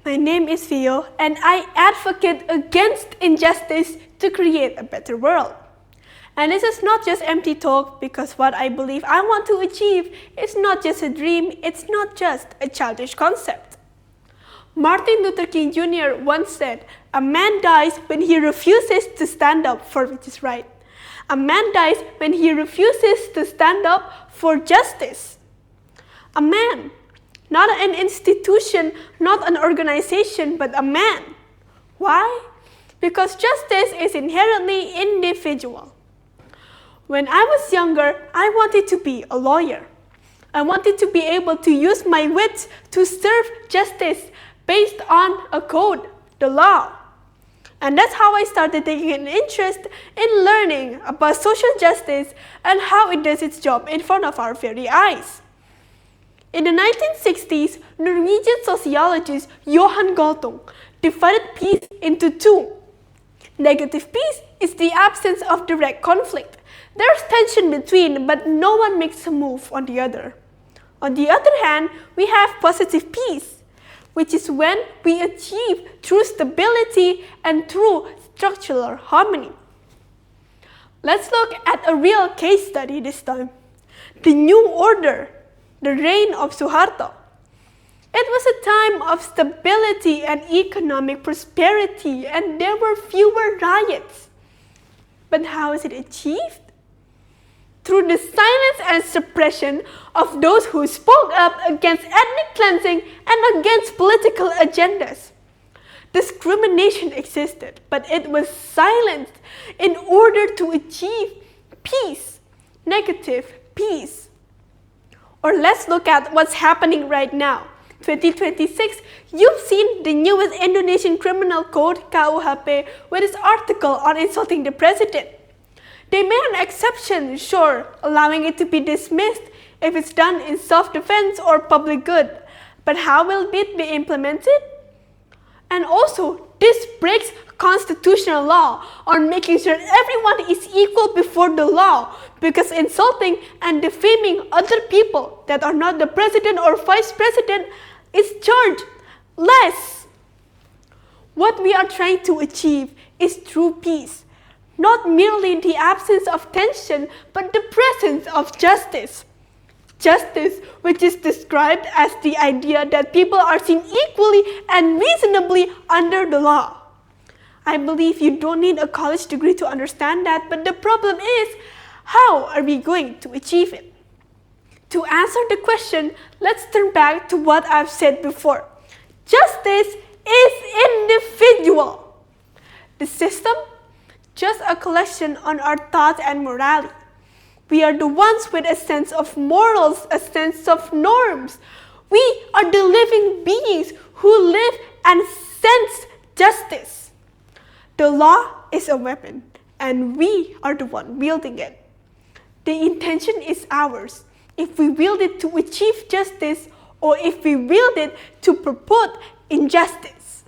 My name is Theo, and I advocate against injustice to create a better world. And this is not just empty talk, because what I believe I want to achieve is not just a dream, it's not just a childish concept. Martin Luther King Jr. once said, "A man dies when he refuses to stand up for what is right. A man dies when he refuses to stand up for justice." A man, not an institution, not an organization, but a man. Why? Because justice is inherently individual. When I was younger, I wanted to be a lawyer. I wanted to be able to use my wits to serve justice based on a code, the law. And that's how I started taking an interest in learning about social justice and how it does its job in front of our very eyes. In the 1960s, Norwegian sociologist Johan Galtung divided peace into two. Negative peace is the absence of direct conflict. There's tension between, but no one makes a move on the other. On the other hand, we have positive peace, which is when we achieve true stability and true structural harmony. Let's look at a real case study this time. The New Order, the reign of Suharto. It was a time of stability and economic prosperity, and there were fewer riots. But how is it achieved? Through the silence and suppression of those who spoke up against ethnic cleansing and against political agendas. Discrimination existed, but it was silenced in order to achieve peace, negative peace. Or let's look at what's happening right now. 2026, you've seen the newest Indonesian criminal code, KUHP, with its article on insulting the president. They made an exception, sure, allowing it to be dismissed if it's done in self-defense or public good. But how will it be implemented? And also, this breaks constitutional law on making sure everyone is equal before the law, because insulting and defaming other people that are not the president or vice president is charged less. What we are trying to achieve is true peace, not merely the absence of tension, but the presence of justice. Justice, which is described as the idea that people are seen equally and reasonably under the law. I believe you don't need a college degree to understand that, but the problem is, how are we going to achieve it? To answer the question, let's turn back to what I've said before. Justice is individual. The system, just a collection on our thoughts and morality. We are the ones with a sense of morals, a sense of norms. We are the living beings who live and sense justice. The law is a weapon, and we are the one wielding it. The intention is ours. If we wield it to achieve justice, or if we wield it to purport injustice.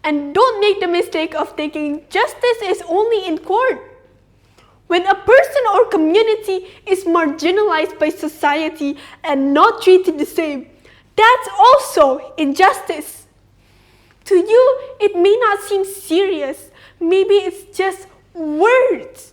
And don't make the mistake of thinking justice is only in court. When a person or community is marginalized by society and not treated the same, that's also injustice. To you, it may not seem serious. Maybe it's just words.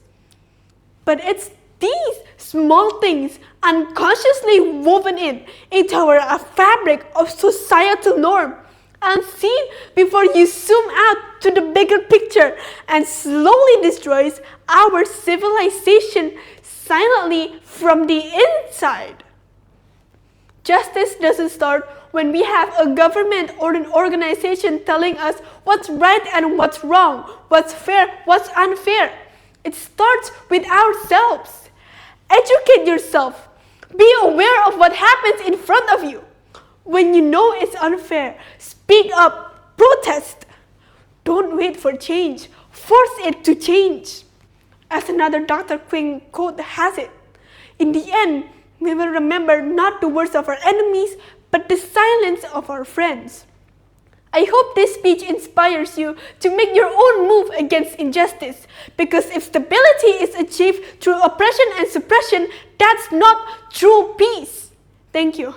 But it's these small things unconsciously woven into our fabric of societal norm, unseen before you zoom out to the bigger picture, and slowly destroys our civilization silently from the inside. Justice doesn't start when we have a government or an organization telling us what's right and what's wrong, what's fair, what's unfair. It starts with ourselves. Educate yourself. Be aware of what happens in front of you. When you know it's unfair, speak up, protest. Don't wait for change. Force it to change. As another Dr. King quote has it, in the end, we will remember not the words of our enemies, but the silence of our friends. I hope this speech inspires you to make your own move against injustice, because if stability is achieved through oppression and suppression, that's not true peace. Thank you.